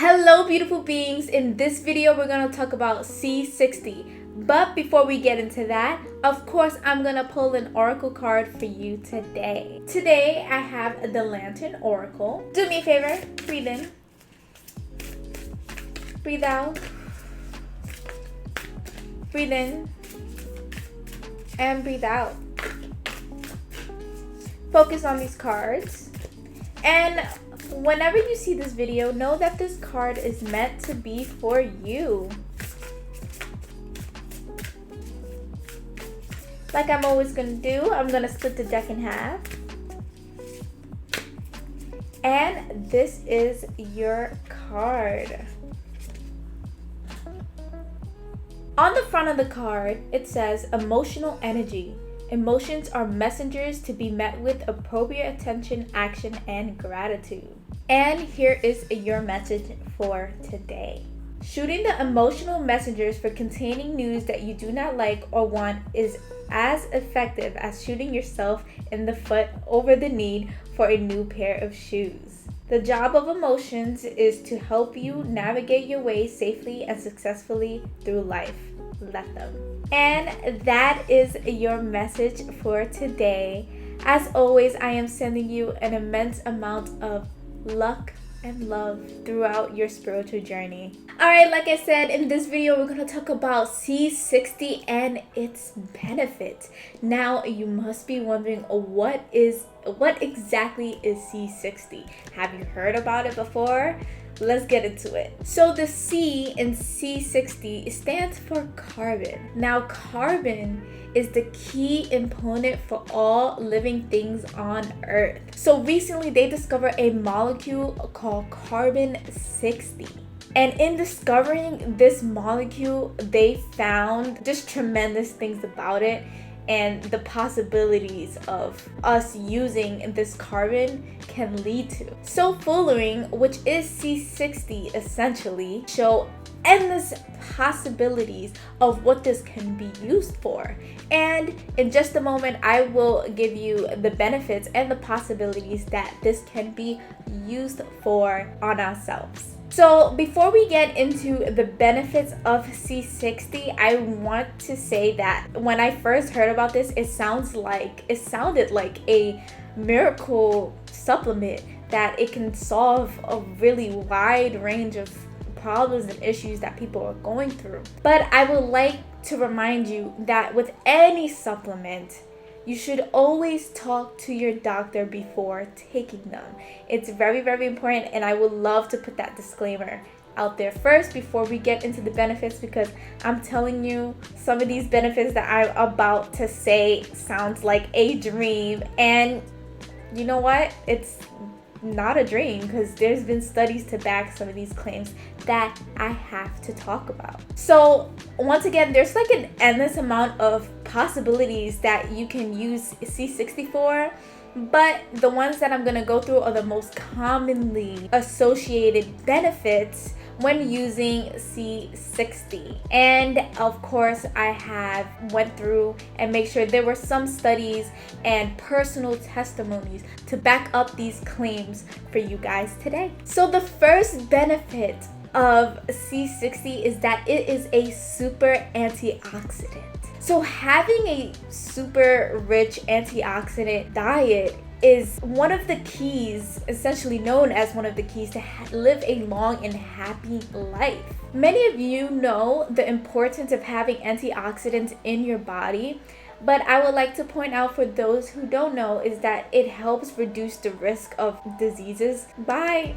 Hello beautiful beings, in this video we're going to talk about C60. But before we get into that, of course I'm going to pull an oracle card for you today. Today I have the Lantern Oracle. Do me a favor, breathe in, breathe out, breathe in, and breathe out. Focus on these cards. And whenever you see this video, know that this card is meant to be for you. Like I'm always going to do, I'm going to split the deck in half. And this is your card. On the front of the card, it says emotional energy. Emotions are messengers to be met with appropriate attention, action, and gratitude. And here is your message for today. Shooting the emotional messengers for containing news that you do not like or want is as effective as shooting yourself in the foot over the need for a new pair of shoes. The job of emotions is to help you navigate your way safely and successfully through life. Let them. And that is your message for today. As always, I am sending you an immense amount of luck and love throughout your spiritual journey. Alright, like I said, in this video we're going to talk about C60 and its benefits. Now you must be wondering, what exactly is C60? Have you heard about it before? Let's get into it. So the C in C60 stands for carbon. Now carbon is the key component for all living things on Earth. So recently they discovered a molecule called carbon-60. And in discovering this molecule, they found just tremendous things about it and the possibilities of us using this carbon can lead to. So fullerene, which is C60 essentially, show endless possibilities of what this can be used for. And in just a moment, I will give you the benefits and the possibilities that this can be used for on ourselves. So before we get into the benefits of C60, I want to say that when I first heard about this, it sounded like a miracle supplement that it can solve a really wide range of problems and issues that people are going through. But I would like to remind you that with any supplement, you should always talk to your doctor before taking them. It's very, very important, and I would love to put that disclaimer out there first before we get into the benefits, because I'm telling you, some of these benefits that I'm about to say sounds like a dream, and you know what? It's not a dream, because there's been studies to back some of these claims that I have to talk about. So once again, there's like an endless amount of possibilities that you can use C60 for, but the ones that I'm going to go through are the most commonly associated benefits when using C60. And of course I have went through and make sure there were some studies and personal testimonies to back up these claims for you guys today. So the first benefit of C60 is that it is a super antioxidant. So having a super rich antioxidant diet is one of the keys, essentially known as one of the keys to live a long and happy life. Many of you know the importance of having antioxidants in your body, but I would like to point out for those who don't know is that it helps reduce the risk of diseases by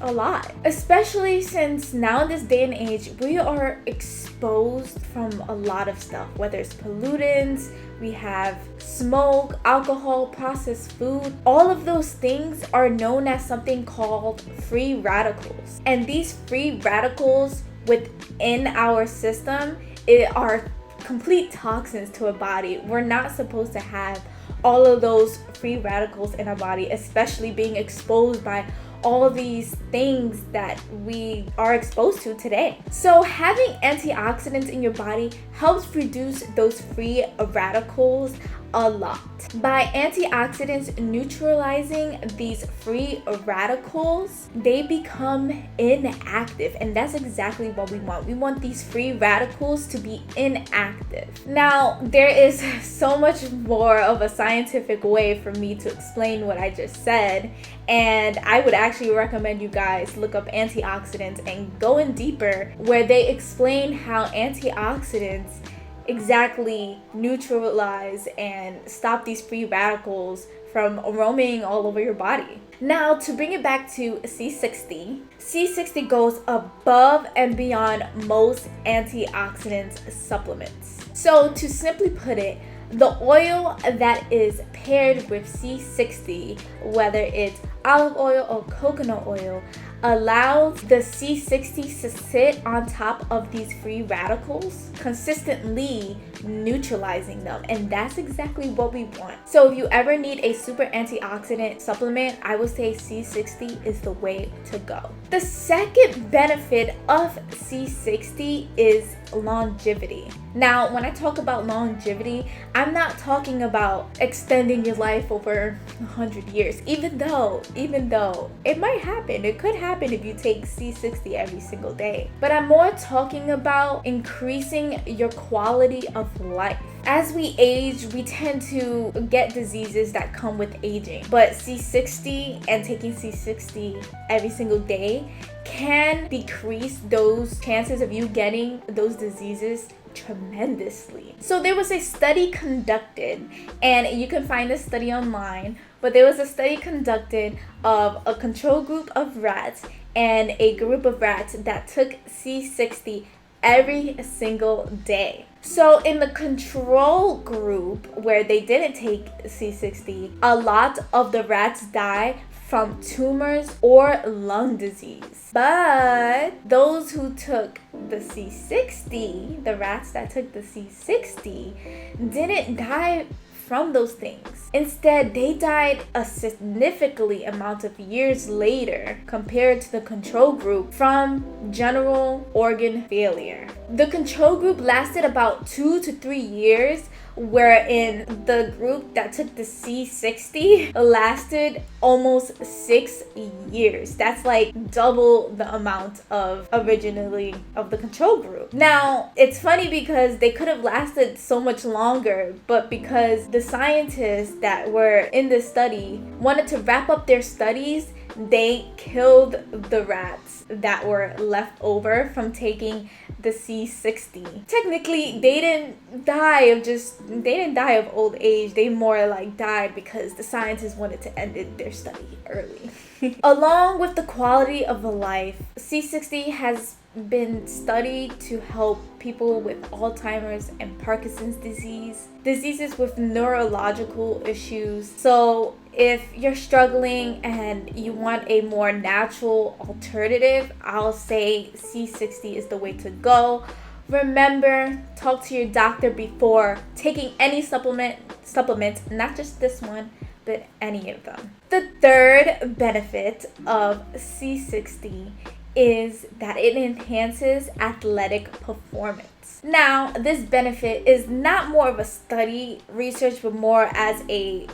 a lot, especially since now in this day and age we are exposed from a lot of stuff, whether it's pollutants, we have smoke, alcohol, processed food. All of those things are known as something called free radicals, and these free radicals within our system are complete toxins to our body. We're not supposed to have all of those free radicals in our body, especially being exposed by all of these things that we are exposed to today. So having antioxidants in your body helps reduce those free radicals a lot. By antioxidants neutralizing these free radicals, they become inactive, and that's exactly what we want. We want these free radicals to be inactive. Now, there is so much more of a scientific way for me to explain what I just said, and I would actually recommend you guys look up antioxidants and go in deeper, where they explain how antioxidants exactly neutralize and stop these free radicals from roaming all over your body. Now, to bring it back to C60, C60 goes above and beyond most antioxidant supplements. So, to simply put it, the oil that is paired with C60, whether it's olive oil or coconut oil, allows the C60 to sit on top of these free radicals, consistently neutralizing them. And that's exactly what we want. So if you ever need a super antioxidant supplement, I would say C60 is the way to go. The second benefit of C60 is longevity. Now, when I talk about longevity, I'm not talking about extending your life over 100 years, even though it might happen. It could happen if you take C60 every single day. But I'm more talking about increasing your quality of life. As we age, we tend to get diseases that come with aging. But C60 and taking C60 every single day can decrease those chances of you getting those diseases tremendously. So there was a study conducted, and you can find this study online, but there was a study conducted of a control group of rats and a group of rats that took C60 every single day. So in the control group, where they didn't take C60, a lot of the rats died from tumors or lung disease. But those who took the C60, the rats that took the C60, didn't die from those things. Instead, they died a significantly amount of years later compared to the control group from general organ failure. The control group lasted about 2 to 3 years, wherein the group that took the C60 lasted almost 6 years. That's like double the amount of originally of the control group. Now, it's funny because they could have lasted so much longer, but because the scientists that were in this study wanted to wrap up their studies, they killed the rats that were left over from taking the C60. Technically, they didn't die of old age. They more like died because the scientists wanted to end their study early. Along with the quality of life, C60 has been studied to help people with Alzheimer's and Parkinson's diseases with neurological issues. So if you're struggling and you want a more natural alternative, I'll say C60 is the way to go. Remember, talk to your doctor before taking any supplements, not just this one, but any of them. The third benefit of C60 is that it enhances athletic performance. Now, this benefit is not more of a study research, but more as a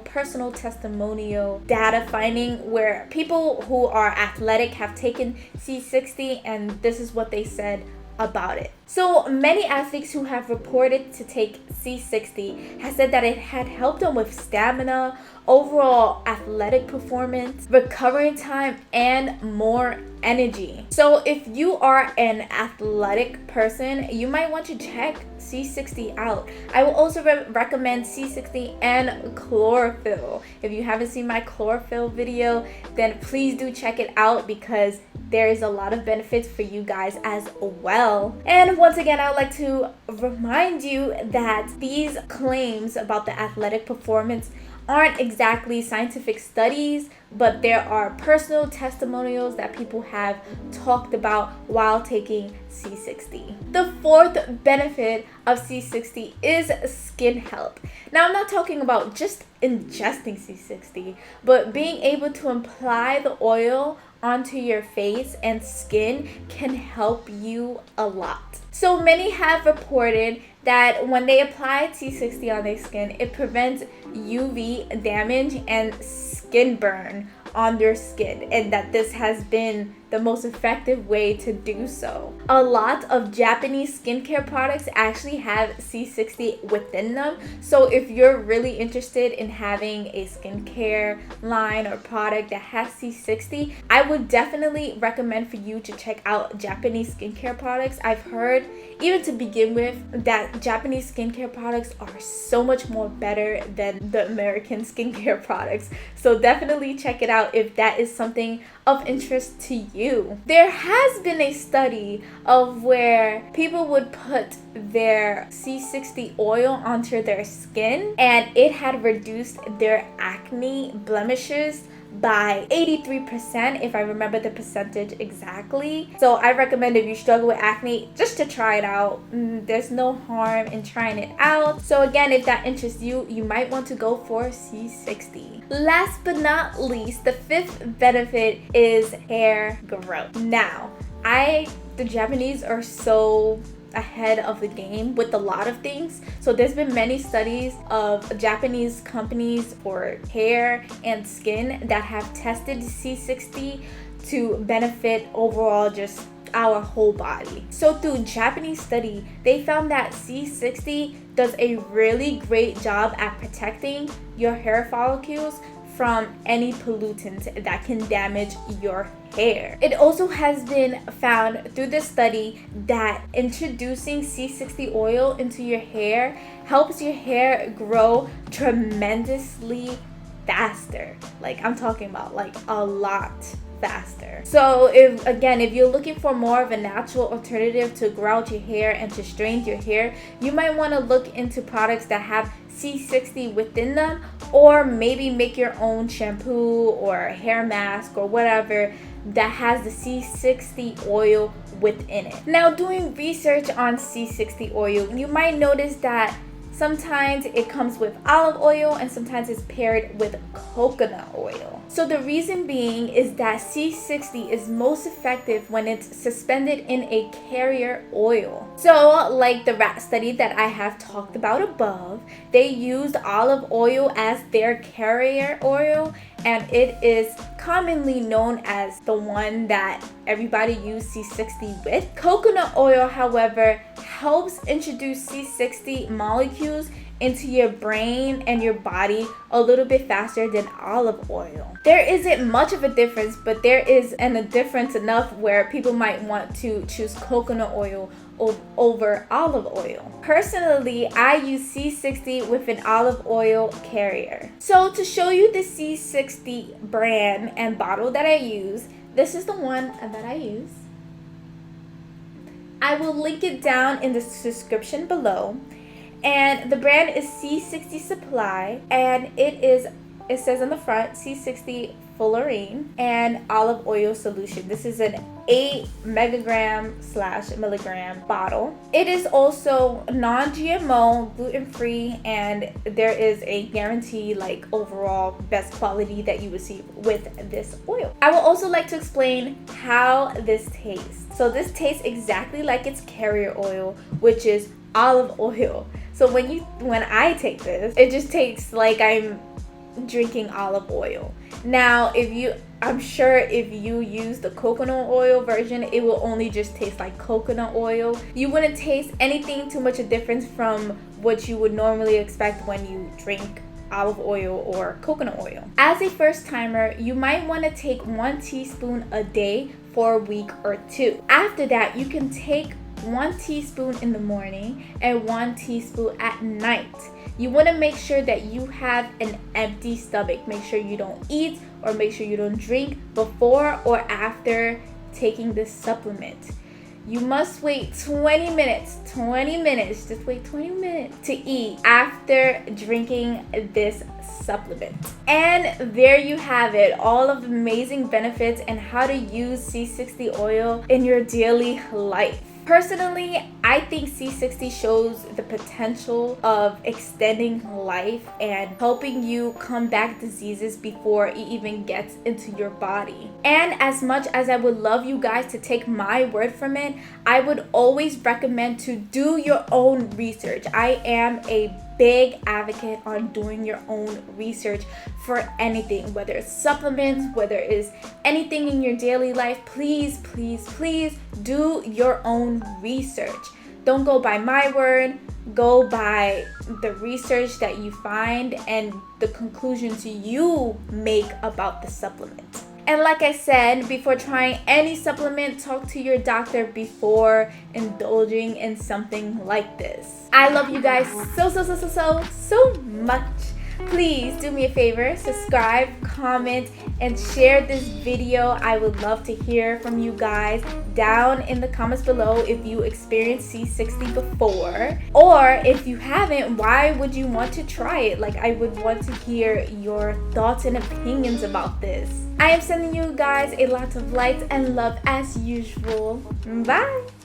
personal testimonial data finding, where people who are athletic have taken C60 and this is what they said about it. So many athletes who have reported to take C60 have said that it had helped them with stamina, overall athletic performance, recovery time, and more energy. So if you are an athletic person, you might want to check C60 out. I will also recommend C60 and chlorophyll. If you haven't seen my chlorophyll video, then please do check it out because there is a lot of benefits for you guys as well. And once again, I would like to remind you that these claims about the athletic performance aren't exactly scientific studies, but there are personal testimonials that people have talked about while taking C60. The fourth benefit of C60 is skin health. Now, I'm not talking about just ingesting C60, but being able to apply the oil onto your face and skin can help you a lot. So many have reported that when they apply C60 on their skin, it prevents UV damage and skin burn on their skin, and that this has been the most effective way to do so. A lot of Japanese skincare products actually have C60 within them. So if you're really interested in having a skincare line or product that has C60, I would definitely recommend for you to check out Japanese skincare products. I've heard, even to begin with, that Japanese skincare products are so much more better than the American skincare products. So definitely check it out if that is something of interest to you. There has been a study of where people would put their C60 oil onto their skin, and it had reduced their acne blemishes by 83%, if I remember the percentage exactly. So I recommend, if you struggle with acne, just to try it out. There's no harm in trying it out. So again, if that interests you, you might want to go for C60. Last but not least, the fifth benefit is hair growth. Now, the Japanese are so ahead of the game with a lot of things. So there's been many studies of Japanese companies for hair and skin that have tested C60 to benefit overall just our whole body. So through Japanese study, they found that C60 does a really great job at protecting your hair follicles from any pollutants that can damage your hair. It also has been found through the study that introducing C60 oil into your hair helps your hair grow tremendously faster. Like, I'm talking about like a lot faster. So if you're looking for more of a natural alternative to grow out your hair and to straighten your hair, you might want to look into products that have C60 within them, or maybe make your own shampoo or hair mask or whatever that has the C60 oil within it. Now, doing research on C60 oil, you might notice that sometimes it comes with olive oil and sometimes it's paired with coconut oil. So the reason being is that C60 is most effective when it's suspended in a carrier oil. So like the rat study that I have talked about above, they used olive oil as their carrier oil, and it is commonly known as the one that everybody used C60 with. Coconut oil, however, helps introduce C60 molecules into your brain and your body a little bit faster than olive oil. There isn't much of a difference, but there is a difference enough where people might want to choose coconut oil over olive oil. Personally, I use C60 with an olive oil carrier. So to show you the C60 brand and bottle that I use, this is the one that I use. I will link it down in the description below. And the brand is C60 Supply, and it says on the front C60 fullerene and olive oil solution. This is an 8 megagram/milligram bottle. It is also non-GMO, gluten-free, and there is a guarantee, like, overall best quality that you receive with this oil. I would also like to explain how this tastes. So this tastes exactly like its carrier oil, which is olive oil. So when I take this, it just tastes like I'm drinking olive oil. Now, I'm sure if you use the coconut oil version, it will only just taste like coconut oil. You wouldn't taste anything too much a difference from what you would normally expect when you drink olive oil or coconut oil. As a first timer, you might want to take 1 teaspoon a day for a week or 2. After that, you can take 1 teaspoon in the morning and 1 teaspoon at night. You want to make sure that you have an empty stomach. Make sure you don't eat or make sure you don't drink before or after taking this supplement. You must wait 20 minutes, just wait 20 minutes to eat after drinking this supplement. And there you have it, all of the amazing benefits and how to use C60 oil in your daily life. Personally, I think C60 shows the potential of extending life and helping you combat diseases before it even gets into your body. And as much as I would love you guys to take my word from it, I would always recommend to do your own research. I am a big advocate on doing your own research for anything, whether it's supplements, whether it's anything in your daily life. Please do your own research. Don't go by my word, go by the research that you find and the conclusions you make about the supplement. And like I said, before trying any supplement, talk to your doctor before indulging in something like this. I love you guys so much. Please do me a favor, subscribe, comment, and share this video. I would love to hear from you guys down in the comments below if you experienced C60 before. Or if you haven't, why would you want to try it? Like, I would want to hear your thoughts and opinions about this. I am sending you guys a lot of light and love as usual. Bye!